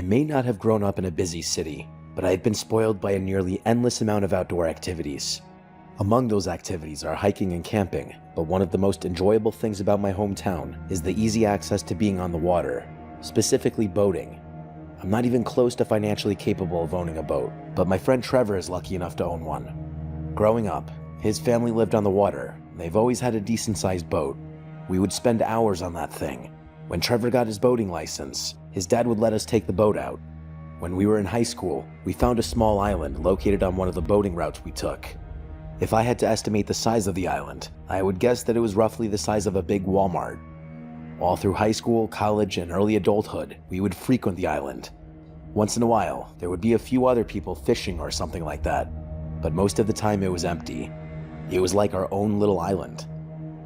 may not have grown up in a busy city, but I had been spoiled by a nearly endless amount of outdoor activities. Among those activities are hiking and camping, but one of the most enjoyable things about my hometown is the easy access to being on the water, specifically boating. I'm not even close to financially capable of owning a boat, but my friend Trevor is lucky enough to own one. Growing up, his family lived on the water, and they've always had a decent-sized boat. We would spend hours on that thing. When Trevor got his boating license, his dad would let us take the boat out. When we were in high school, we found a small island located on one of the boating routes we took. If I had to estimate the size of the island, I would guess that it was roughly the size of a big Walmart. All through high school, college, and early adulthood, we would frequent the island. Once in a while, there would be a few other people fishing or something like that, but most of the time it was empty. It was like our own little island.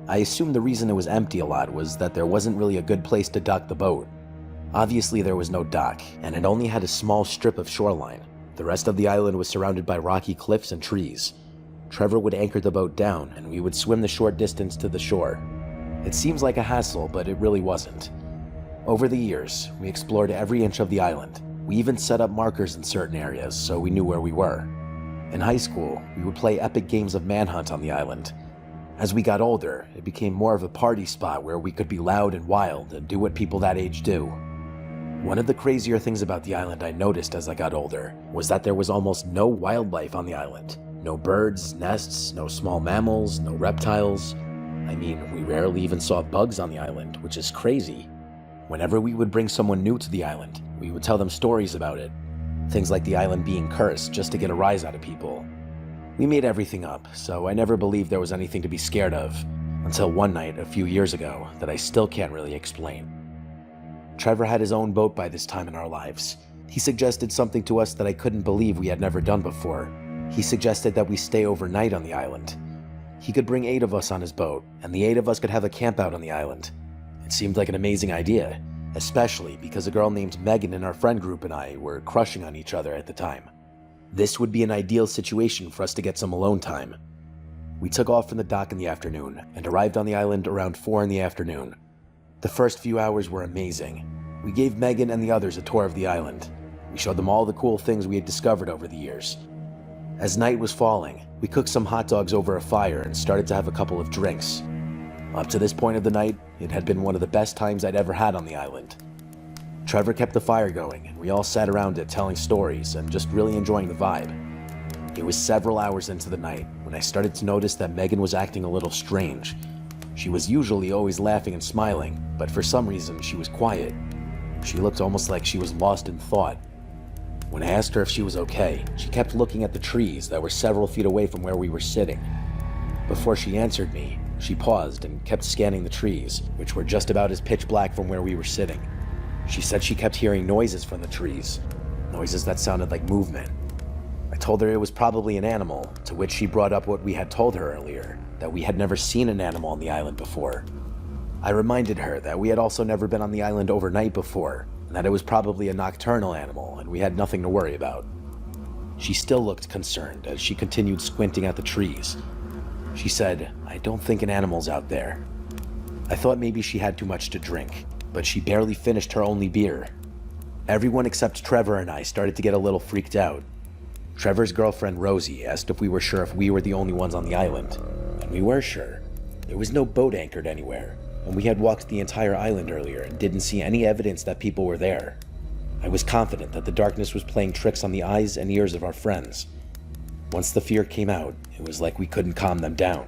I assumed the reason it was empty a lot was that there wasn't really a good place to dock the boat. Obviously there was no dock, and it only had a small strip of shoreline. The rest of the island was surrounded by rocky cliffs and trees. Trevor would anchor the boat down, and we would swim the short distance to the shore. It seems like a hassle, but it really wasn't. Over the years, we explored every inch of the island. We even set up markers in certain areas so we knew where we were. In high school, we would play epic games of manhunt on the island. As we got older, it became more of a party spot where we could be loud and wild and do what people that age do. One of the crazier things about the island I noticed as I got older was that there was almost no wildlife on the island. No birds, nests, no small mammals, no reptiles. I mean, we rarely even saw bugs on the island, which is crazy. Whenever we would bring someone new to the island, we would tell them stories about it. Things like the island being cursed just to get a rise out of people. We made everything up, so I never believed there was anything to be scared of, until one night a few years ago that I still can't really explain. Trevor had his own boat by this time in our lives. He suggested something to us that I couldn't believe we had never done before. He suggested that we stay overnight on the island. He could bring 8 of us on his boat, and the 8 of us could have a camp out on the island. It seemed like an amazing idea, especially because a girl named Megan in our friend group and I were crushing on each other at the time. This would be an ideal situation for us to get some alone time. We took off from the dock in the afternoon and arrived on the island around 4 in the afternoon. The first few hours were amazing. We gave Megan and the others a tour of the island. We showed them all the cool things we had discovered over the years. As night was falling, we cooked some hot dogs over a fire and started to have a couple of drinks. Up to this point of the night, it had been one of the best times I'd ever had on the island. Trevor kept the fire going, and we all sat around it telling stories and just really enjoying the vibe. It was several hours into the night when I started to notice that Megan was acting a little strange. She was usually always laughing and smiling, but for some reason she was quiet. She looked almost like she was lost in thought. When I asked her if she was okay, she kept looking at the trees that were several feet away from where we were sitting. Before she answered me, she paused and kept scanning the trees, which were just about as pitch black from where we were sitting. She said she kept hearing noises from the trees, noises that sounded like movement. I told her it was probably an animal, to which she brought up what we had told her earlier, that we had never seen an animal on the island before. I reminded her that we had also never been on the island overnight before, and that it was probably a nocturnal animal and we had nothing to worry about. She still looked concerned as she continued squinting at the trees. She said, "I don't think an animal's out there." I thought maybe she had too much to drink, but she barely finished her only beer. Everyone except Trevor and I started to get a little freaked out. Trevor's girlfriend Rosie asked if we were sure if we were the only ones on the island, and we were sure. There was no boat anchored anywhere, and we had walked the entire island earlier and didn't see any evidence that people were there. I was confident that the darkness was playing tricks on the eyes and ears of our friends. Once the fear came out, it was like we couldn't calm them down.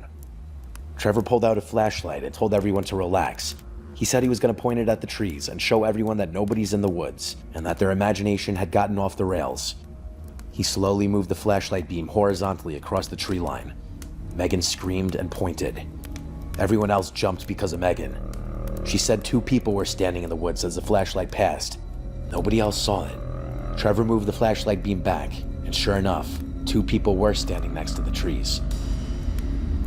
Trevor pulled out a flashlight and told everyone to relax. He said he was going to point it at the trees and show everyone that nobody's in the woods and that their imagination had gotten off the rails. He slowly moved the flashlight beam horizontally across the tree line. Megan screamed and pointed. Everyone else jumped because of Megan. She said 2 people were standing in the woods as the flashlight passed. Nobody else saw it. Trevor moved the flashlight beam back, and sure enough, 2 people were standing next to the trees.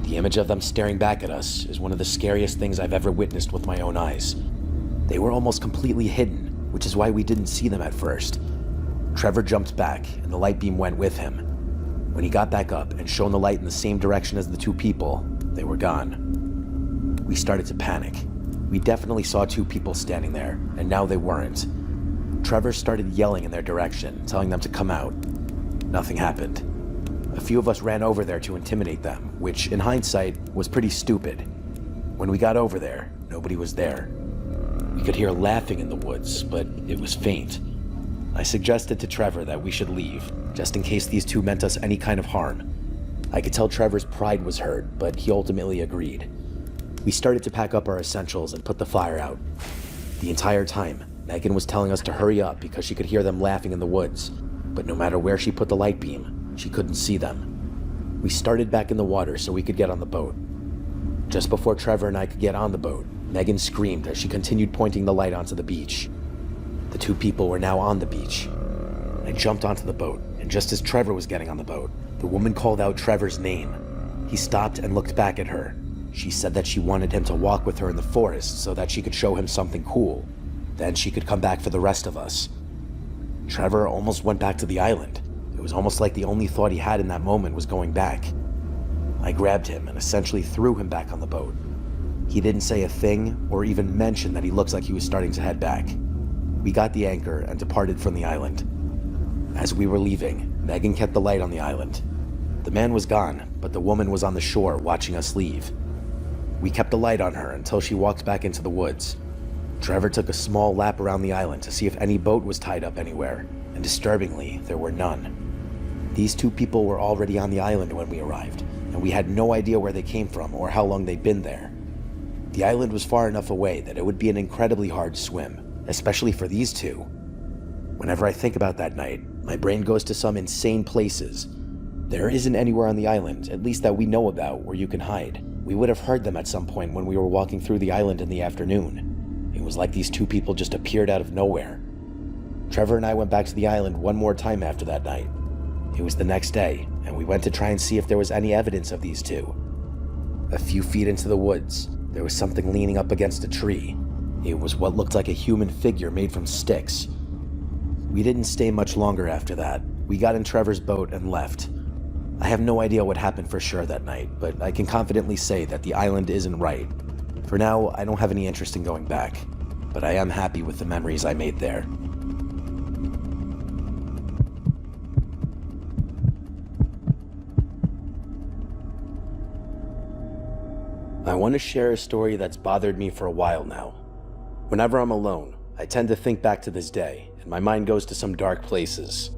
The image of them staring back at us is one of the scariest things I've ever witnessed with my own eyes. They were almost completely hidden, which is why we didn't see them at first. Trevor jumped back, and the light beam went with him. When he got back up and shone the light in the same direction as the 2 people, they were gone. We started to panic. We definitely saw 2 people standing there, and now they weren't. Trevor started yelling in their direction, telling them to come out. Nothing happened. A few of us ran over there to intimidate them, which, in hindsight, was pretty stupid. When we got over there, nobody was there. We could hear laughing in the woods, but it was faint. I suggested to Trevor that we should leave, just in case these two meant us any kind of harm. I could tell Trevor's pride was hurt, but he ultimately agreed. We started to pack up our essentials and put the fire out. The entire time, Megan was telling us to hurry up because she could hear them laughing in the woods, but no matter where she put the light beam, she couldn't see them. We started back in the water so we could get on the boat. Just before Trevor and I could get on the boat, Megan screamed as she continued pointing the light onto the beach. The two people were now on the beach. I jumped onto the boat, and just as Trevor was getting on the boat, the woman called out Trevor's name. He stopped and looked back at her. She said that she wanted him to walk with her in the forest so that she could show him something cool. Then she could come back for the rest of us. Trevor almost went back to the island. It was almost like the only thought he had in that moment was going back. I grabbed him and essentially threw him back on the boat. He didn't say a thing or even mention that he looked like he was starting to head back. We got the anchor and departed from the island. As we were leaving, Megan kept the light on the island. The man was gone, but the woman was on the shore watching us leave. We kept the light on her until she walked back into the woods. Trevor took a small lap around the island to see if any boat was tied up anywhere, and disturbingly, there were none. These two people were already on the island when we arrived, and we had no idea where they came from or how long they'd been there. The island was far enough away that it would be an incredibly hard swim, especially for these two. Whenever I think about that night, my brain goes to some insane places. There isn't anywhere on the island, at least that we know about, where you can hide. We would have heard them at some point when we were walking through the island in the afternoon. It was like these two people just appeared out of nowhere. Trevor and I went back to the island one more time after that night. It was the next day, and we went to try and see if there was any evidence of these two. A few feet into the woods, there was something leaning up against a tree. It was what looked like a human figure made from sticks. We didn't stay much longer after that. We got in Trevor's boat and left. I have no idea what happened for sure that night, but I can confidently say that the island isn't right. For now, I don't have any interest in going back, but I am happy with the memories I made there. I want to share a story that's bothered me for a while now. Whenever I'm alone, I tend to think back to this day, and my mind goes to some dark places.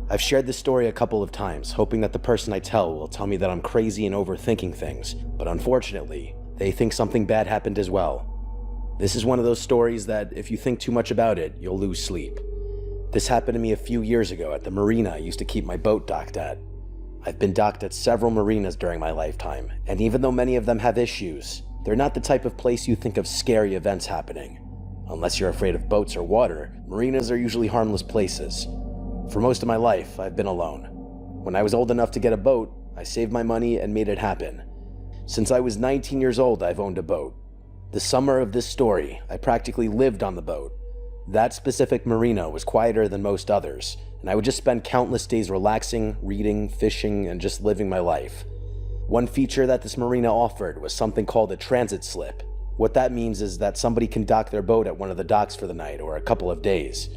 I've shared this story a couple of times, hoping that the person I tell will tell me that I'm crazy and overthinking things, but unfortunately, they think something bad happened as well. This is one of those stories that, if you think too much about it, you'll lose sleep. This happened to me a few years ago at the marina I used to keep my boat docked at. I've been docked at several marinas during my lifetime, and even though many of them have issues, they're not the type of place you think of scary events happening. Unless you're afraid of boats or water, marinas are usually harmless places. For most of my life, I've been alone. When I was old enough to get a boat, I saved my money and made it happen. Since I was 19 years old, I've owned a boat. The summer of this story, I practically lived on the boat. That specific marina was quieter than most others, and I would just spend countless days relaxing, reading, fishing, and just living my life. One feature that this marina offered was something called a transit slip. What that means is that somebody can dock their boat at one of the docks for the night or a couple of days.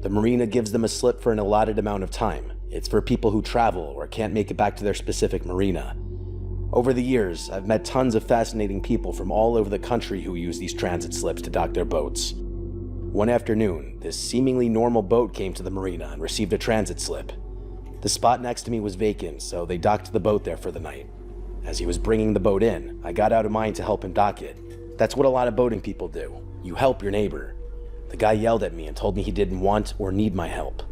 The marina gives them a slip for an allotted amount of time. It's for people who travel or can't make it back to their specific marina. Over the years, I've met tons of fascinating people from all over the country who use these transit slips to dock their boats. One afternoon, this seemingly normal boat came to the marina and received a transit slip. The spot next to me was vacant, so they docked the boat there for the night. As he was bringing the boat in, I got out of mine to help him dock it. That's what a lot of boating people do. You help your neighbor. The guy yelled at me and told me he didn't want or need my help.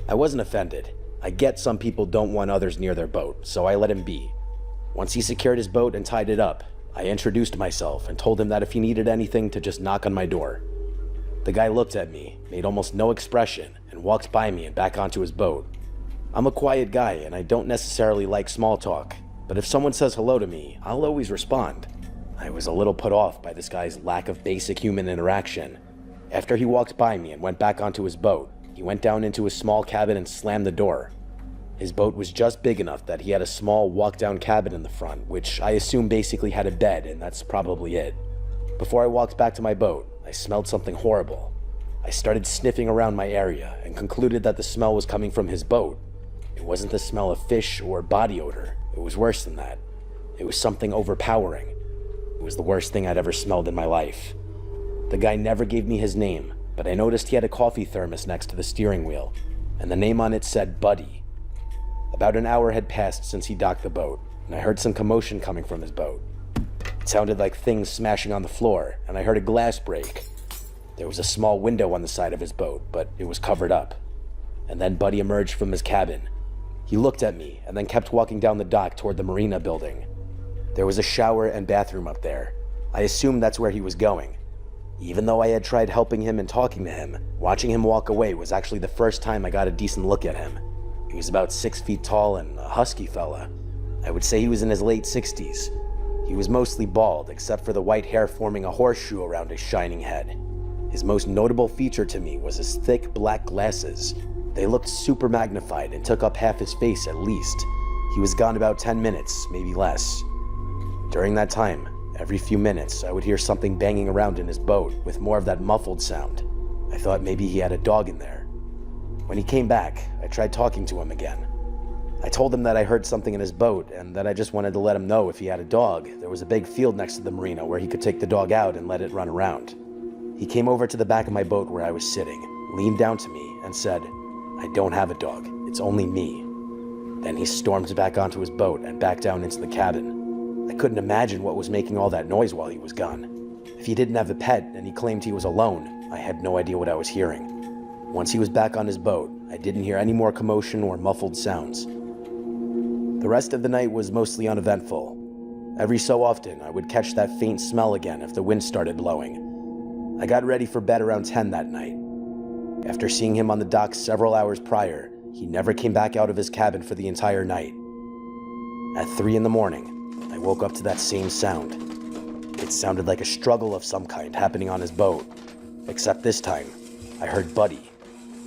I wasn't offended. I get some people don't want others near their boat, so I let him be. Once he secured his boat and tied it up, I introduced myself and told him that if he needed anything to just knock on my door. The guy looked at me, made almost no expression, and walked by me and back onto his boat. I'm a quiet guy and I don't necessarily like small talk, but if someone says hello to me, I'll always respond. I was a little put off by this guy's lack of basic human interaction. After he walked by me and went back onto his boat, he went down into a small cabin and slammed the door. His boat was just big enough that he had a small walk-down cabin in the front, which I assume basically had a bed, and that's probably it. Before I walked back to my boat, I smelled something horrible. I started sniffing around my area and concluded that the smell was coming from his boat. It wasn't the smell of fish or body odor. It was worse than that. It was something overpowering. It was the worst thing I'd ever smelled in my life. The guy never gave me his name, but I noticed he had a coffee thermos next to the steering wheel, and the name on it said Buddy. About an hour had passed since he docked the boat, and I heard some commotion coming from his boat. It sounded like things smashing on the floor, and I heard a glass break. There was a small window on the side of his boat, but it was covered up. And then Buddy emerged from his cabin. He looked at me and then kept walking down the dock toward the marina building. There was a shower and bathroom up there. I assumed that's where he was going. Even though I had tried helping him and talking to him, watching him walk away was actually the first time I got a decent look at him. He was about 6 feet tall and a husky fella. I would say he was in his late 60s. He was mostly bald, except for the white hair forming a horseshoe around his shining head. His most notable feature to me was his thick black glasses. They looked super magnified and took up half his face at least. He was gone about 10 minutes, maybe less. During that time, every few minutes, I would hear something banging around in his boat with more of that muffled sound. I thought maybe he had a dog in there. When he came back, I tried talking to him again. I told him that I heard something in his boat and that I just wanted to let him know if he had a dog, there was a big field next to the marina where he could take the dog out and let it run around. He came over to the back of my boat where I was sitting, leaned down to me, and said, "I don't have a dog, it's only me." Then he stormed back onto his boat and back down into the cabin. I couldn't imagine what was making all that noise while he was gone. If he didn't have a pet and he claimed he was alone, I had no idea what I was hearing. Once he was back on his boat, I didn't hear any more commotion or muffled sounds. The rest of the night was mostly uneventful. Every so often, I would catch that faint smell again if the wind started blowing. I got ready for bed around 10 that night. After seeing him on the dock several hours prior, he never came back out of his cabin for the entire night. At 3 in the morning, I woke up to that same sound. It sounded like a struggle of some kind happening on his boat, except this time, I heard Buddy.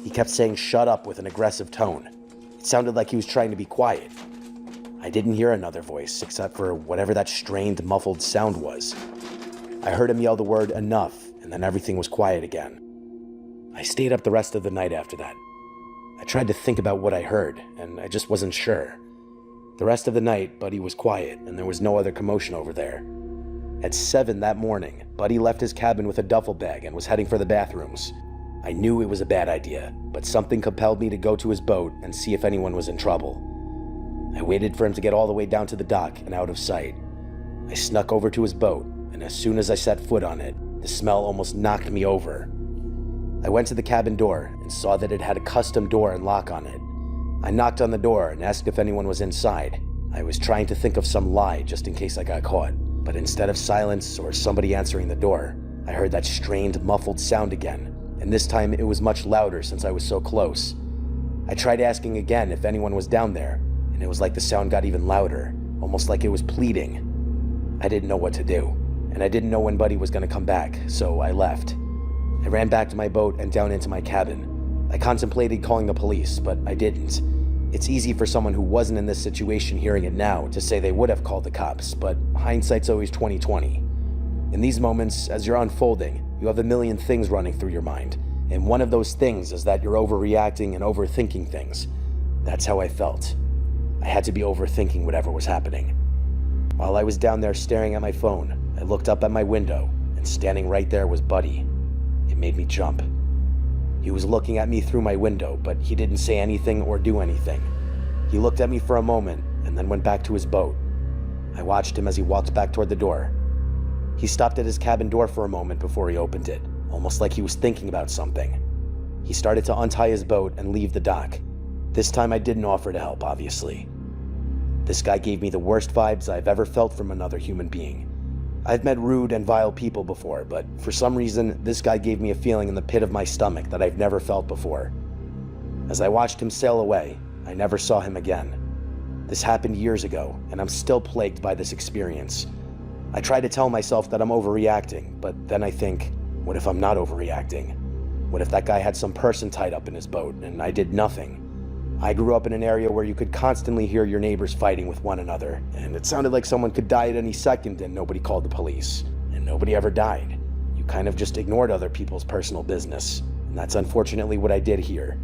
He kept saying "shut up" with an aggressive tone. It sounded like he was trying to be quiet. I didn't hear another voice except for whatever that strained, muffled sound was. I heard him yell the word "enough," and then everything was quiet again. I stayed up the rest of the night after that. I tried to think about what I heard, and I just wasn't sure. The rest of the night, Buddy was quiet, and there was no other commotion over there. At 7 that morning, Buddy left his cabin with a duffel bag and was heading for the bathrooms. I knew it was a bad idea, but something compelled me to go to his boat and see if anyone was in trouble. I waited for him to get all the way down to the dock and out of sight. I snuck over to his boat, and as soon as I set foot on it, the smell almost knocked me over. I went to the cabin door and saw that it had a custom door and lock on it. I knocked on the door and asked if anyone was inside. I was trying to think of some lie just in case I got caught, but instead of silence or somebody answering the door, I heard that strained, muffled sound again, and this time it was much louder since I was so close. I tried asking again if anyone was down there, and it was like the sound got even louder, almost like it was pleading. I didn't know what to do, and I didn't know when Buddy was going to come back, so I left. I ran back to my boat and down into my cabin. I contemplated calling the police, but I didn't. It's easy for someone who wasn't in this situation hearing it now to say they would have called the cops, but hindsight's always 20/20. In these moments, as you're unfolding, you have a million things running through your mind, and one of those things is that you're overreacting and overthinking things. That's how I felt. I had to be overthinking whatever was happening. While I was down there staring at my phone, I looked up at my window, and standing right there was Buddy. It made me jump. He was looking at me through my window, but he didn't say anything or do anything. He looked at me for a moment, and then went back to his boat. I watched him as he walked back toward the door. He stopped at his cabin door for a moment before he opened it, almost like he was thinking about something. He started to untie his boat and leave the dock. This time I didn't offer to help, obviously. This guy gave me the worst vibes I've ever felt from another human being. I've met rude and vile people before, but for some reason, this guy gave me a feeling in the pit of my stomach that I've never felt before. As I watched him sail away, I never saw him again. This happened years ago, and I'm still plagued by this experience. I try to tell myself that I'm overreacting, but then I think, what if I'm not overreacting? What if that guy had some person tied up in his boat, and I did nothing? I grew up in an area where you could constantly hear your neighbors fighting with one another, and it sounded like someone could die at any second and nobody called the police, and nobody ever died. You kind of just ignored other people's personal business, and that's unfortunately what I did here.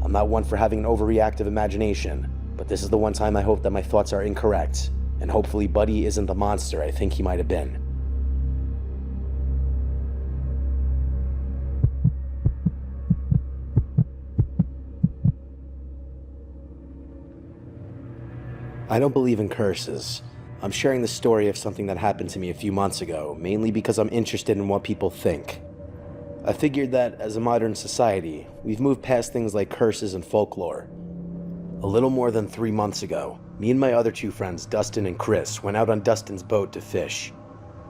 I'm not one for having an overreactive imagination, but this is the one time I hope that my thoughts are incorrect, and hopefully Buddy isn't the monster I think he might have been. I don't believe in curses. I'm sharing the story of something that happened to me a few months ago, mainly because I'm interested in what people think. I figured that, as a modern society, we've moved past things like curses and folklore. A little more than 3 months ago, me and my other 2 friends, Dustin and Chris, went out on Dustin's boat to fish.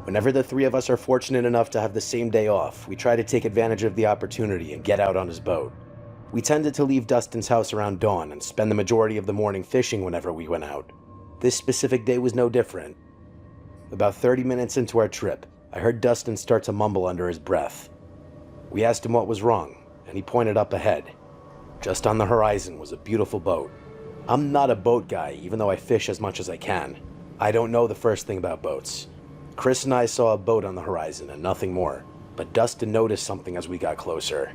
Whenever the 3 of us are fortunate enough to have the same day off, we try to take advantage of the opportunity and get out on his boat. We tended to leave Dustin's house around dawn and spend the majority of the morning fishing whenever we went out. This specific day was no different. About 30 minutes into our trip, I heard Dustin start to mumble under his breath. We asked him what was wrong, and he pointed up ahead. Just on the horizon was a beautiful boat. I'm not a boat guy, even though I fish as much as I can. I don't know the first thing about boats. Chris and I saw a boat on the horizon and nothing more, but Dustin noticed something as we got closer.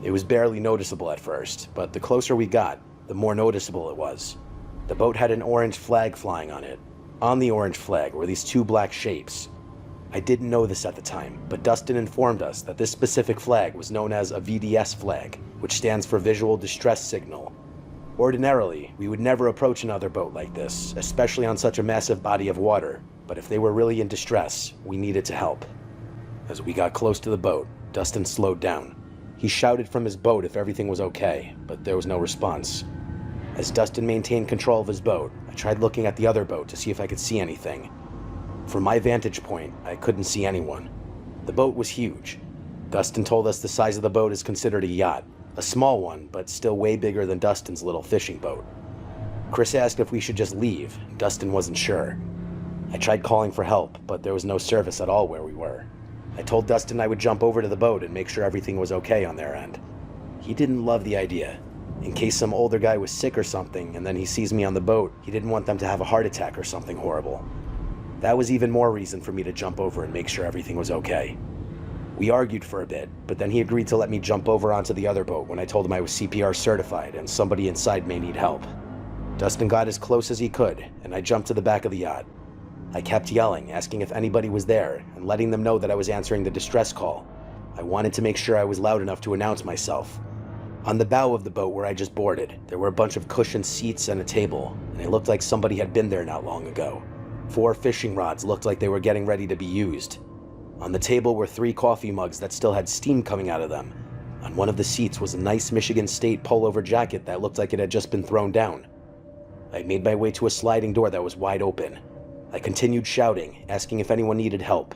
It was barely noticeable at first, but the closer we got, the more noticeable it was. The boat had an orange flag flying on it. On the orange flag were these 2 black shapes. I didn't know this at the time, but Dustin informed us that this specific flag was known as a VDS flag, which stands for Visual Distress Signal. Ordinarily, we would never approach another boat like this, especially on such a massive body of water, but if they were really in distress, we needed to help. As we got close to the boat, Dustin slowed down. He shouted from his boat if everything was okay, but there was no response. As Dustin maintained control of his boat, I tried looking at the other boat to see if I could see anything. From my vantage point, I couldn't see anyone. The boat was huge. Dustin told us the size of the boat is considered a yacht, a small one, but still way bigger than Dustin's little fishing boat. Chris asked if we should just leave. Dustin wasn't sure. I tried calling for help, but there was no service at all where we were. I told Dustin I would jump over to the boat and make sure everything was okay on their end. He didn't love the idea. In case some older guy was sick or something and then he sees me on the boat, he didn't want them to have a heart attack or something horrible. That was even more reason for me to jump over and make sure everything was okay. We argued for a bit, but then he agreed to let me jump over onto the other boat when I told him I was CPR certified and somebody inside may need help. Dustin got as close as he could, and I jumped to the back of the yacht. I kept yelling, asking if anybody was there, and letting them know that I was answering the distress call. I wanted to make sure I was loud enough to announce myself. On the bow of the boat where I just boarded, there were a bunch of cushioned seats and a table, and it looked like somebody had been there not long ago. 4 fishing rods looked like they were getting ready to be used. On the table were 3 coffee mugs that still had steam coming out of them. On one of the seats was a nice Michigan State pullover jacket that looked like it had just been thrown down. I made my way to a sliding door that was wide open. I continued shouting, asking if anyone needed help.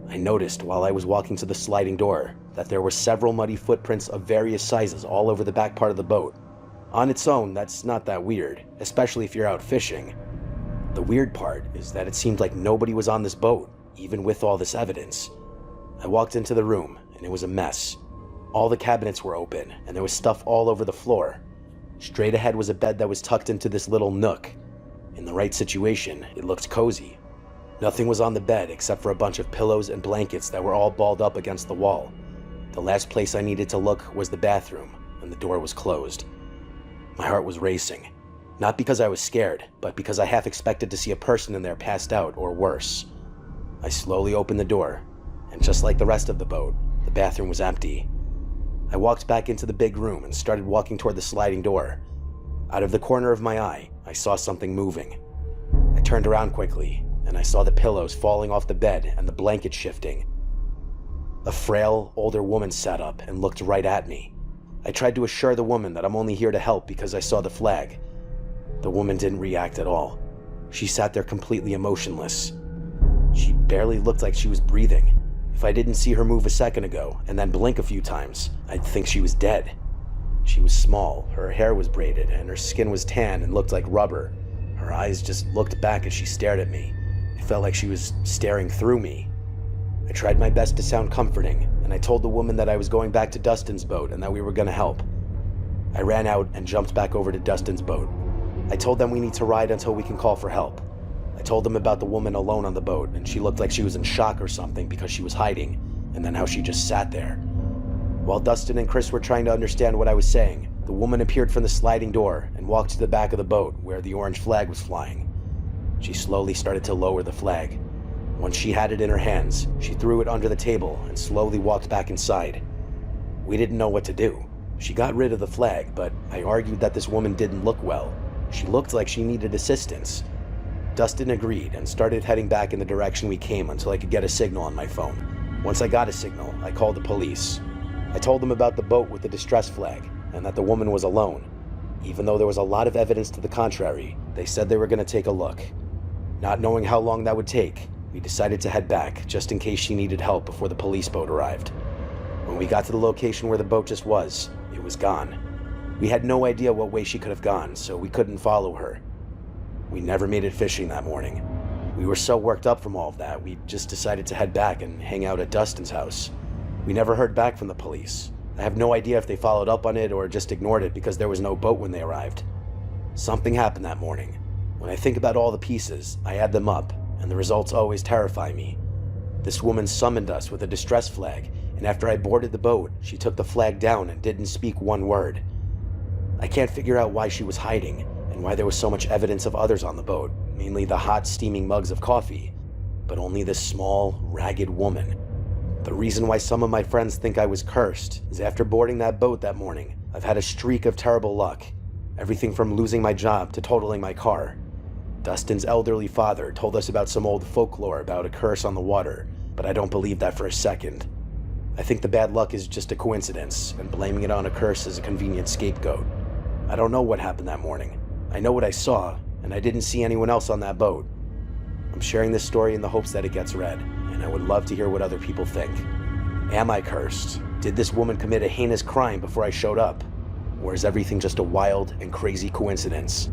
I noticed while I was walking to the sliding door that there were several muddy footprints of various sizes all over the back part of the boat. On its own, that's not that weird, especially if you're out fishing. The weird part is that it seemed like nobody was on this boat, even with all this evidence. I walked into the room, and it was a mess. All the cabinets were open, and there was stuff all over the floor. Straight ahead was a bed that was tucked into this little nook. In the right situation, it looked cozy. Nothing was on the bed except for a bunch of pillows and blankets that were all balled up against the wall. The last place I needed to look was the bathroom, and the door was closed. My heart was racing. Not because I was scared, but because I half expected to see a person in there passed out or worse. I slowly opened the door, and just like the rest of the boat, the bathroom was empty. I walked back into the big room and started walking toward the sliding door. Out of the corner of my eye, I saw something moving. I turned around quickly, and I saw the pillows falling off the bed and the blanket shifting. A frail, older woman sat up and looked right at me. I tried to assure the woman that I'm only here to help because I saw the flag. The woman didn't react at all. She sat there completely emotionless. She barely looked like she was breathing. If I didn't see her move a second ago and then blink a few times, I'd think she was dead. She was small, her hair was braided, and her skin was tan and looked like rubber. Her eyes just looked back as she stared at me. It felt like she was staring through me. I tried my best to sound comforting, and I told the woman that I was going back to Dustin's boat and that we were going to help. I ran out and jumped back over to Dustin's boat. I told them we need to ride until we can call for help. I told them about the woman alone on the boat, and she looked like she was in shock or something because she was hiding, and then how she just sat there. While Dustin and Chris were trying to understand what I was saying, the woman appeared from the sliding door and walked to the back of the boat where the orange flag was flying. She slowly started to lower the flag. Once she had it in her hands, she threw it under the table and slowly walked back inside. We didn't know what to do. She got rid of the flag, but I argued that this woman didn't look well. She looked like she needed assistance. Dustin agreed and started heading back in the direction we came until I could get a signal on my phone. Once I got a signal, I called the police. I told them about the boat with the distress flag and that the woman was alone. Even though there was a lot of evidence to the contrary, they said they were going to take a look. Not knowing how long that would take, we decided to head back just in case she needed help before the police boat arrived. When we got to the location where the boat just was, it was gone. We had no idea what way she could have gone, so we couldn't follow her. We never made it fishing that morning. We were so worked up from all of that, we just decided to head back and hang out at Dustin's house. We never heard back from the police. I have no idea if they followed up on it or just ignored it because there was no boat when they arrived. Something happened that morning. When I think about all the pieces, I add them up, and the results always terrify me. This woman summoned us with a distress flag, and after I boarded the boat, she took the flag down and didn't speak one word. I can't figure out why she was hiding, and why there was so much evidence of others on the boat, mainly the hot, steaming mugs of coffee, but only this small, ragged woman. The reason why some of my friends think I was cursed is after boarding that boat that morning, I've had a streak of terrible luck. Everything from losing my job to totaling my car. Dustin's elderly father told us about some old folklore about a curse on the water, but I don't believe that for a second. I think the bad luck is just a coincidence, and blaming it on a curse is a convenient scapegoat. I don't know what happened that morning. I know what I saw, and I didn't see anyone else on that boat. I'm sharing this story in the hopes that it gets read, and I would love to hear what other people think. Am I cursed? Did this woman commit a heinous crime before I showed up? Or is everything just a wild and crazy coincidence?